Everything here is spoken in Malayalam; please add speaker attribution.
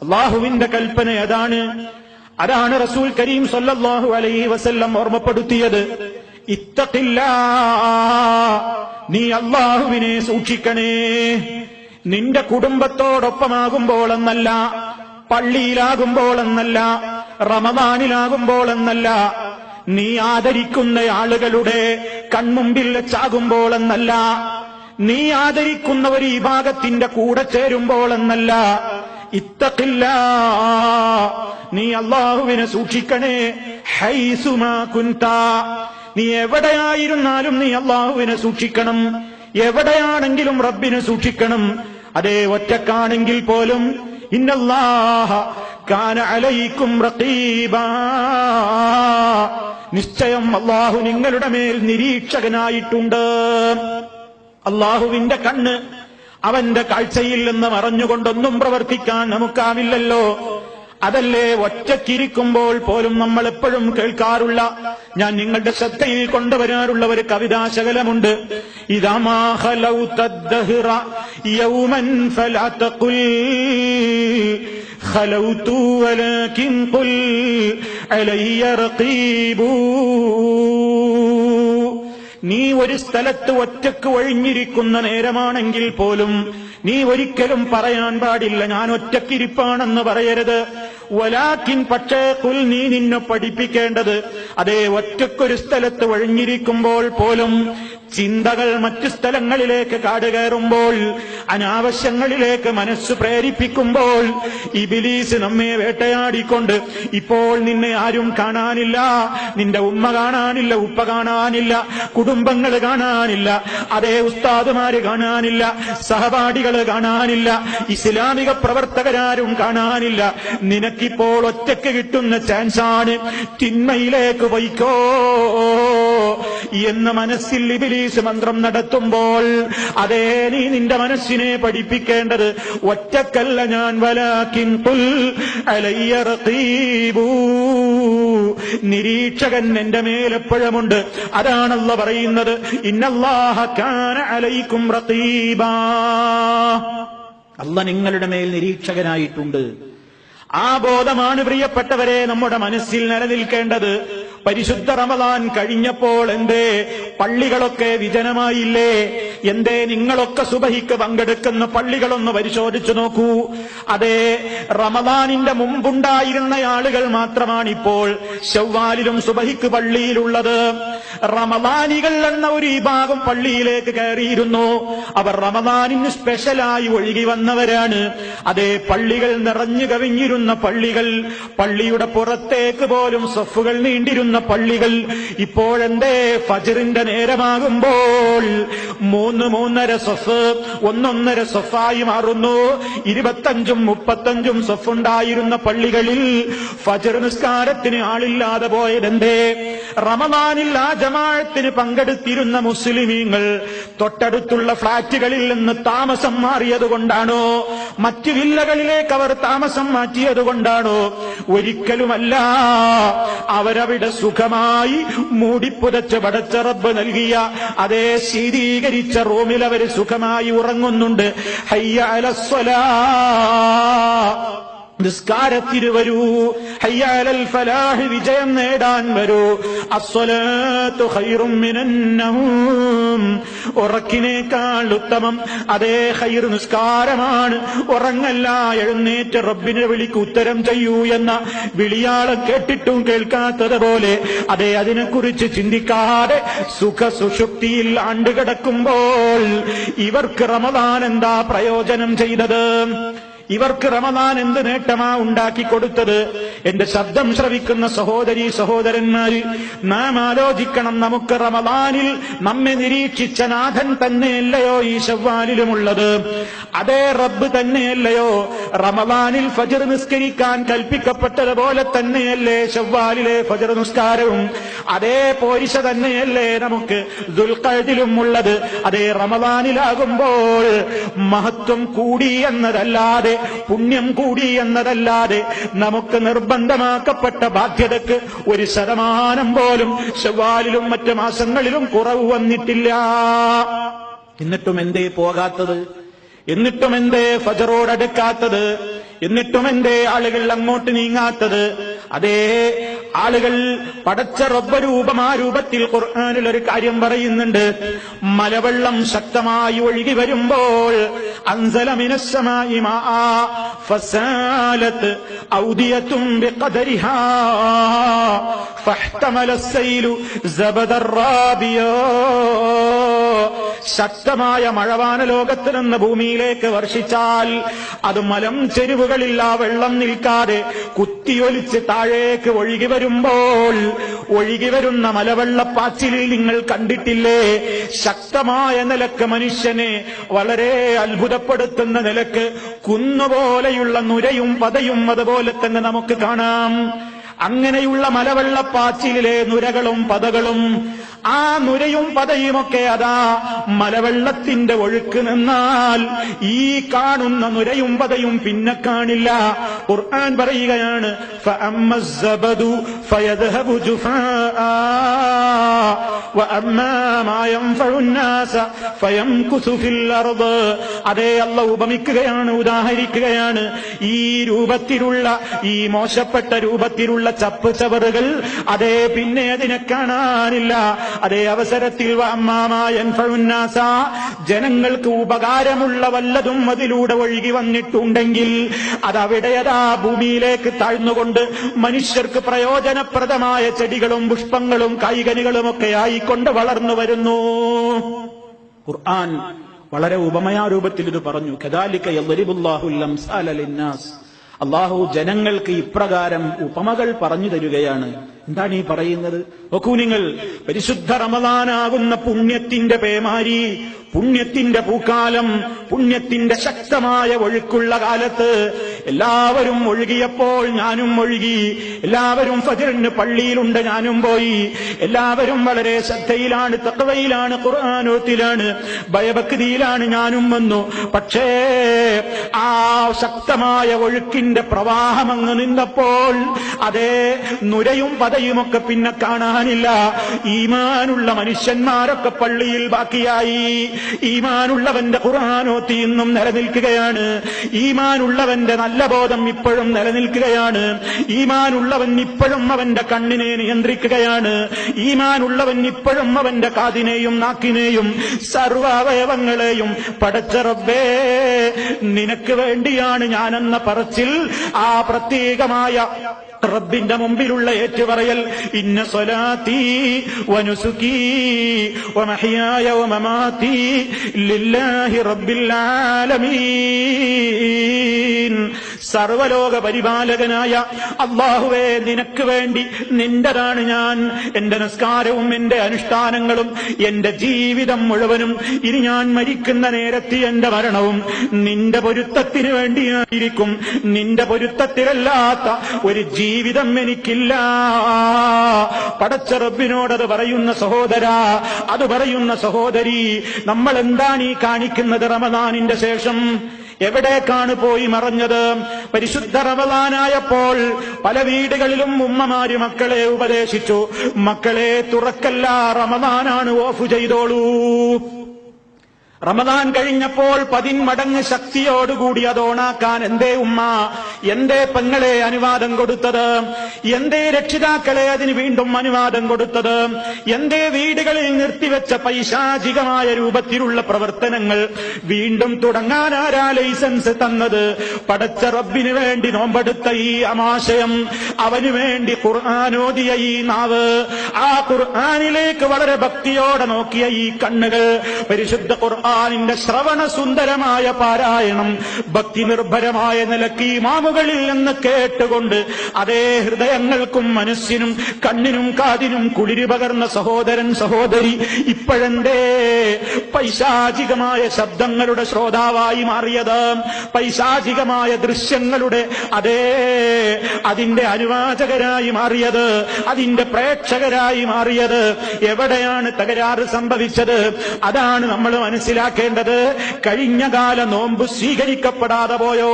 Speaker 1: അള്ളാഹുവിന്റെ കൽപ്പന അതാണ്. അതാണ് റസൂൽ കരീം സല്ലല്ലാഹു അലൈഹി വസല്ലം ഓർമ്മപ്പെടുത്തിയത്. ഇത്തഖില്ലാ, നീ അള്ളാഹുവിനെ സൂക്ഷിക്കണേ. നിന്റെ കുടുംബത്തോടൊപ്പമാകുമ്പോൾ എന്നല്ല, പള്ളിയിലാകുമ്പോൾ എന്നല്ല, റമദാനിലാകുമ്പോൾ എന്നല്ല, നീ ആദരിക്കുന്ന ആളുകളുടെ കൺമുമ്പിൽ വെച്ചാകുമ്പോൾ എന്നല്ല, നീ ആദരിക്കുന്ന ഒരു വിഭാഗത്തിന്റെ കൂടെ ചേരുമ്പോൾ എന്നല്ല. ഇത്തഖില്ലാ, നീ അള്ളാഹുവിനെ സൂക്ഷിക്കണേ. ഹൈസുമാ കുൻത, നീ എവിടെയായിരുന്നാലും നീ അള്ളാഹുവിനെ സൂക്ഷിക്കണം. എവിടെയാണെങ്കിലും റബ്ബിനെ സൂക്ഷിക്കണം. അതേ ഒറ്റക്കാണെങ്കിൽ പോലും ഇന്നല്ലാഹ കാന അലൈക്കും റഖീബാ, നിശ്ചയം അള്ളാഹു നിങ്ങളുടെ മേൽ നിരീക്ഷകനായിട്ടുണ്ട്. അള്ളാഹുവിന്റെ കണ്ണ് അവന്റെ കാഴ്ചയിൽ നിന്ന് മറഞ്ഞുകൊണ്ടൊന്നും പ്രവർത്തിക്കാൻ നമുക്കാവില്ലല്ലോ. അതല്ലേ ഒറ്റക്കിരിക്കുമ്പോൾ പോലും നമ്മൾ എപ്പോഴും കേൾക്കാറുള്ള, ഞാൻ നിങ്ങളുടെ ശ്രദ്ധയിൽ കൊണ്ടുവരാറുള്ള ഒരു കവിതാശകലമുണ്ട്. ഇദാ മാ ഖലൗത ദഹ്റ യൗമൻ ഫലാ തഖുൽ ഖലൗതു വലാകിൻ ഖുൽ അലയ്യ റഖീബു. നീ ഒരു സ്ഥലത്ത് ഒറ്റക്ക് ഒഴിഞ്ഞിരിക്കുന്ന നേരമാണെങ്കിൽ പോലും നീ ഒരിക്കലും പറയാൻ പാടില്ല ഞാൻ ഒറ്റക്കിരിപ്പാണെന്ന് പറയരുത്. വലാകിൻ, പക്ഷേ ഖുൽ, നീ നിന്നെ പഠിപ്പിക്കേണ്ടത്, അതേ ഒറ്റക്കൊരു സ്ഥലത്ത് ഒഴിഞ്ഞിരിക്കുമ്പോൾ പോലും ചിന്തകൾ മറ്റു സ്ഥലങ്ങളിലേക്ക് കാടുകയറുമ്പോൾ, അനാവശ്യങ്ങളിലേക്ക് മനസ്സ് പ്രേരിപ്പിക്കുമ്പോൾ, ഇബ്ലീസ് നമ്മെ വേട്ടയാടിക്കൊണ്ട്, ഇപ്പോൾ നിന്നെ ആരും കാണാനില്ല, നിന്റെ ഉമ്മ കാണാനില്ല, ഉപ്പ കാണാനില്ല, കുടുംബങ്ങൾ കാണാനില്ല, അതേ ഉസ്താദുമാര് കാണാനില്ല, സഹപാഠികൾ കാണാനില്ല, ഇസ്ലാമിക പ്രവർത്തകരാരും കാണാനില്ല, നിനക്കിപ്പോൾ ഒറ്റയ്ക്ക് കിട്ടുന്ന ചാൻസാണ്, തിന്മയിലേക്ക് പോയിക്കോ എന്ന് മനസ്സിൽ ഇബ്ലീസ് മന്ത്രം നടത്തുമ്പോൾ, അതേ നീ നിന്റെ മനസ്സിനെ പഠിപ്പിക്കേണ്ടത് ഒറ്റക്കല്ല ഞാൻ, വലാകിൻ ഖുൽ അലയ്യ റഖീബു, നിരീക്ഷകൻ എന്റെ മേലെപ്പോഴുമുണ്ട്. അതാണ് അല്ലാഹു പറയുന്നത്, ഇന്നല്ലാഹ കാന അലൈക്കും റഖീബാ, അല്ലാഹു നിങ്ങളുടെ മേൽ നിരീക്ഷകനായിട്ടുണ്ട്. ആ ബോധമാണ് പ്രിയപ്പെട്ടവരെ നമ്മുടെ മനസ്സിൽ നിലനിൽക്കേണ്ടത്. പരിശുദ്ധ റമദാൻ കഴിഞ്ഞപ്പോൾ എന്തേ പള്ളികളൊക്കെ വിജനമായില്ലേ? എന്തേ നിങ്ങളൊക്കെ സുബഹിക്ക് പങ്കെടുക്കുന്ന പള്ളികളൊന്ന് പരിശോധിച്ചു നോക്കൂ. അതേ, റമദാനിന്റെ മുമ്പുണ്ടായിരുന്ന ആളുകൾ മാത്രമാണ് ഇപ്പോൾ ശവ്വാലിലും സുബഹിക്ക് പള്ളിയിലുള്ളത്. റമദാനികൾ എന്ന ഒരു വിഭാഗം പള്ളിയിലേക്ക് കയറിയിരുന്നു. അവർ റമദാനിന് സ്പെഷ്യലായി ഒഴുകി വന്നവരാണ്. അതേ, പള്ളികൾ നിറഞ്ഞു കവിഞ്ഞിരുന്ന പള്ളികൾ, പള്ളിയുടെ പുറത്തേക്ക് പോലും സഫുകൾ നീണ്ടിരുന്ന പള്ളികൾ, ഇപ്പോഴെന്തേ ഫജ്റിന്റെ നേരമാകുമ്പോൾ 3-3.5 സഫ് 1-1.5 സഫായി മാറുന്നു. 25-ഉം 35-ഉം സഫുണ്ടായിരുന്ന പള്ളികളിൽ ഫജ്ർ നിസ്കാരത്തിന് ആളില്ലാതെ പോയതെന്തേ? റമദാനിൽ ആ ജമാഅത്തിന് പങ്കെടുത്തിരുന്ന മുസ്ലിമീങ്ങൾ തൊട്ടടുത്തുള്ള ഫ്ളാറ്റുകളിൽ നിന്ന് താമസം മാറിയതുകൊണ്ടാണോ? മറ്റു വില്ലകളിലേക്ക് അവർ താമസം മാറ്റിയതുകൊണ്ടാണോ? ഒരിക്കലുമല്ല. അവരവിടെ സുഖമായി മൂടിപ്പുതച്ച് പടച്ച റബ്ബ് നൽകിയ അതേ ശീതീകരിച്ച റൂമിൽ അവർ സുഖമായി ഉറങ്ങുന്നുണ്ട്. ഹയ്യ അലസ്സലാ, നിസ്കാരത്തിന് വരൂ. ഹയ്യ അലൽ ഫലാഹ്, വിജയം നേടാൻ വരൂ. അസ്സലാത്തു ഖൈറും മിനൻ നൗം, ഉറക്കിനേക്കാൾ ഉത്തമം അതേ ഖൈർ നിസ്കാരമാണ്. ഉറങ്ങല്ല, എഴുന്നേറ്റ് റബ്ബിനെ വിളിക്ക് ഉത്തരം ചെയ്യൂ എന്ന വിളിയാളം കേട്ടിട്ടും കേൾക്കാത്തതുപോലെ, അതേ അതിനെക്കുറിച്ച് ചിന്തിക്കാതെ സുഖസുഷുപ്തിയിൽ ആണ്ടുകിടക്കുമ്പോൾ ഇവർക്ക് റമദാൻ എന്താ പ്രയോജനം ചെയ്തത്? ഇവർക്ക് റമദാൻ എന്ത് നേട്ടമാ ഉണ്ടാക്കി കൊടുത്തത്? എന്റെ ശബ്ദം ശ്രവിക്കുന്ന സഹോദരീ സഹോദരന്മാര്, നാം ആലോചിക്കണം. നമുക്ക് റമദാനിൽ നമ്മെ നിരീക്ഷിച്ച നാഥൻ തന്നെയല്ലയോ ഈ ശവ്വാലിലുമുള്ളത്? അതേ റബ്ബ് തന്നെയല്ലയോ റമദാനിൽ ഫജ്ർ നിസ്കരിക്കാൻ കൽപ്പിക്കപ്പെട്ടതുപോലെ തന്നെയല്ലേ ശവ്വാലിലെ ഫജ്ർ നിസ്കാരവും? അതേ പോരിശ തന്നെയല്ലേ നമുക്ക് ദുൽഖഅദിലും ഉള്ളത്? അതേ റമദാനിലാകുമ്പോൾ മഹത്വം കൂടി എന്നതല്ലാതെ, പുണ്യം കൂടി എന്നതല്ലാതെ നമുക്ക് നിർബന്ധമാക്കപ്പെട്ട ബാധ്യതക്ക് 1% പോലും ശവ്വാലിലും മറ്റു മാസങ്ങളിലും കുറവ് വന്നിട്ടില്ല. എന്നിട്ടും എന്തേ പോകാത്തത്? എന്നിട്ടും എന്തേ ഫജ്റോടടുക്കാത്തത്? എന്നിട്ടും എന്തേ ആളുകൾ അങ്ങോട്ട് നീങ്ങാത്തത്? അതേ, ആളുകൾ പടച്ച റബ്ബരൂപം ആ രൂപത്തിൽ ഖുർആനിൽ ഒരു കാര്യം പറയുന്നുണ്ട്. മലവെള്ളം ശക്തമായി ഒഴുകി വരുമ്പോൾ അൻസല മിനസ്സമായി മാഅ ഫസാലത് ഔദിയതും ബിഖദരിഹാ ഫഹ്തമല അസ്സൈലു സബദർ റാബിയാ. ശക്തമായ മഴവാന ലോകത്ത് നിന്ന് ഭൂമിയിലേക്ക് വർഷിച്ചാൽ അത് മലം ചെരുവുകളിൽ ആ വെള്ളം നിൽക്കാതെ കുത്തിയൊലിച്ച് താഴേക്ക് ഒഴുകി വരുമ്പോൾ ഒഴുകി വരുന്ന മലവെള്ളപ്പാച്ചിലിൽ നിങ്ങൾ കണ്ടിട്ടില്ലേ? ശക്തമായ നിലക്ക് മനുഷ്യനെ വളരെ അത്ഭുതപ്പെടുത്തുന്ന നിലക്ക് കുന്നുപോലെയുള്ള നുരയും പതയും അതുപോലെ തന്നെ നമുക്ക് കാണാം. അങ്ങനെയുള്ള മലവെള്ളപ്പാച്ചിലിലെ നുരകളും പതകളും, ആ നുരയും പതയുമൊക്കെ അതാ മലവെള്ളത്തിന്റെ ഒഴുക്ക് നിന്നാൽ ഈ കാണുന്ന നുരയും പതയും പിന്നെ കാണില്ല. ഖുർആൻ പറയുകയാണ്, ഫഅമ്മ الزبدു ഫയദ്ഹബു ജുഫാആ വഅമ്മാ മാ യൻഫഉ الناس ഫയംകുസു ഫിൽ അർദ്. അതേ, അല്ലാഹു ഉപമിക്കുകയാണ്, ഉദാഹരിക്കുകയാണ്. ഈ രൂപത്തിലുള്ള, ഈ മോശപ്പെട്ട രൂപത്തിലുള്ള ചപ്പ് ചവറുകൾ അതേ പിന്നെ അതിനെ കാണാനില്ല. അതേ അവസരത്തിൽ ജനങ്ങൾക്ക് ഉപകാരമുള്ള വല്ലതും അതിലൂടെ ഒഴുകി വന്നിട്ടുണ്ടെങ്കിൽ അതവിടെ അതാ ഭൂമിയിലേക്ക് താഴ്ന്നുകൊണ്ട് മനുഷ്യർക്ക് പ്രയോജനപ്രദമായ ചെടികളും പുഷ്പങ്ങളും കായ്കനികളുമൊക്കെ ആയിക്കൊണ്ട് വളർന്നു വരുന്നു. ഖുർആൻ വളരെ ഉപമയാരൂപത്തിൽ ഇത് പറഞ്ഞു. കദാലിക യദ്രിബുല്ലാഹുൽ അംസാല ലിന്നാസ്. അള്ളാഹു ജനങ്ങൾക്ക് ഇപ്രകാരം ഉപമകൾ പറഞ്ഞു തരികയാണ്. എന്താണ് ഈ പറയുന്നത്? നോക്കൂ നിങ്ങൾ, പരിശുദ്ധ റമദാനാകുന്ന പുണ്യത്തിന്റെ പേമാരി, പുണ്യത്തിന്റെ പൂക്കാലം, പുണ്യത്തിന്റെ ശക്തമായ ഒഴുക്കുള്ള കാലത്ത് എല്ലാവരും ഒഴുകിയപ്പോൾ ഞാനും ഒഴുകി. എല്ലാവരും ഫജ്റിന് പള്ളിയിലുണ്ട്, ഞാനും പോയി. എല്ലാവരും വളരെ ശ്രദ്ധയിലാണ്, തഖ്വയിലാണ്, ഖുർആനോത്തിലാണ്, ഭയഭക്തിയിലാണ്, ഞാനും വന്നു. പക്ഷേ ആ ശക്തമായ ഒഴുക്കിന്റെ പ്രവാഹം അങ്ങ് നിന്നപ്പോൾ അതേ നുരയും പതയുമൊക്കെ പിന്നെ കാണാനില്ല. ഈമാനുള്ള മനുഷ്യന്മാരൊക്കെ പള്ളിയിൽ ബാക്കിയായി. ഈമാനുള്ളവന്റെ ഖുർആനോത്തി ഇന്നും നിലനിൽക്കുകയാണ്. ഈമാനുള്ളവന്റെ നല്ല ബോധം ഇപ്പോഴും നിലനിൽക്കുകയാണ്. ഈമാനുള്ളവൻ ഇപ്പോഴും അവന്റെ കണ്ണിനെ നിയന്ത്രിക്കുകയാണ്. ഈമാനുള്ളവൻ ഇപ്പോഴും അവന്റെ കാതിനെയും നാക്കിനെയും സർവ്വ അവയവങ്ങളെയും പടച്ച റബ്ബേ നിനക്ക് വേണ്ടിയാണ് ഞാനെന്ന പറച്ചിൽ, ആ പ്രത്യേകമായ റബ്ബിന്റെ മുമ്പിലുള്ള ഏറ്റുപറയൽ, ഇന്ന സ്വലാത്തി വനുസുകി വമഹ്യായ വമമാതി ലില്ലാഹി റബ്ബിൽ ആലമീൻ. സർവലോക പരിപാലകനായ അല്ലാഹുവേ, നിനക്ക് വേണ്ടി, നിന്റെതാണ് ഞാൻ. എന്റെ നിസ്കാരവും എന്റെ അനുഷ്ഠാനങ്ങളും എന്റെ ജീവിതം മുഴുവനും, ഇനി ഞാൻ മരിക്കുന്ന നേരത്തെ എന്റെ മരണവും നിന്റെ പൊരുത്തത്തിന് വേണ്ടിയായിരിക്കും. നിന്റെ പൊരുത്തത്തിലല്ലാത്ത ഒരു ജീവിതം എനിക്കില്ല. പടച്ച റബ്ബിനോടത് പറയുന്ന സഹോദരാ, അത് പറയുന്ന സഹോദരി, നമ്മൾ എന്താണ് ഈ കാണിക്കുന്നത്? റമദാനിന്റെ ശേഷം എവിടേക്കാണ് പോയി മറഞ്ഞത്? പരിശുദ്ധ റമദാനായപ്പോൾ പല വീടുകളിലും ഉമ്മമാര് മക്കളെ ഉപദേശിച്ചു, മക്കളെ തുറക്കല്ല, റമദാനാണ്, ഓഫ് ചെയ്തോളൂ. റമദാൻ കഴിഞ്ഞപ്പോൾ 10 മടങ്ങ് ശക്തിയോടുകൂടി അത് ഓണാക്കാൻ എന്തേ ഉമ്മ, എന്തേ പെങ്ങളെ അനുവാദം കൊടുത്തത്? എന്തേ രക്ഷിതാക്കളെ അതിന് വീണ്ടും അനുവാദം കൊടുത്തത്? എന്തേ വീടുകളിൽ നിർത്തിവെച്ച പൈശാചികമായ രൂപത്തിലുള്ള പ്രവർത്തനങ്ങൾ വീണ്ടും തുടങ്ങാൻ ആരാ ലൈസൻസ് തന്നത്? പടച്ച റബ്ബിന് വേണ്ടി നോമ്പെടുത്ത ഈ അമാശയം, അവന് വേണ്ടി ഖുർആനോദിയ ഈ നാവ്, ആ ഖുർആനിലേക്ക് വളരെ ഭക്തിയോടെ നോക്കിയ ഈ കണ്ണുകൾ, പരിശുദ്ധ ഖുർആനിന്റെ ശ്രവണ സുന്ദരമായ പാരായണം ഭക്തി നിർഭരമായ നിലക്ക് ഇമാമുകളിൽ നിന്ന് കേട്ടുകൊണ്ട് അതേ ഹൃദയങ്ങൾക്കും മനസ്സിനും കണ്ണിനും കാതിനും കുളിര് പകർന്ന സഹോദരൻ സഹോദരി ഇപ്പോഴെന്തേ പൈശാചികമായ ശബ്ദങ്ങളുടെ ശ്രോതാവായി മാറിയത്? പൈശാചികമായ ദൃശ്യങ്ങളുടെ അതിന്റെ അനുവാചകരായി മാറിയത്, അതിന്റെ പ്രേക്ഷകരായി മാറിയത്? എവിടെയാണ് തകരാറ് സംഭവിച്ചത്? അതാണ് നമ്മൾ മനസ്സിലാക്കേണ്ടത്. കഴിഞ്ഞ കാല നോമ്പ് സ്വീകരിക്കപ്പെടാതെ പോയോ?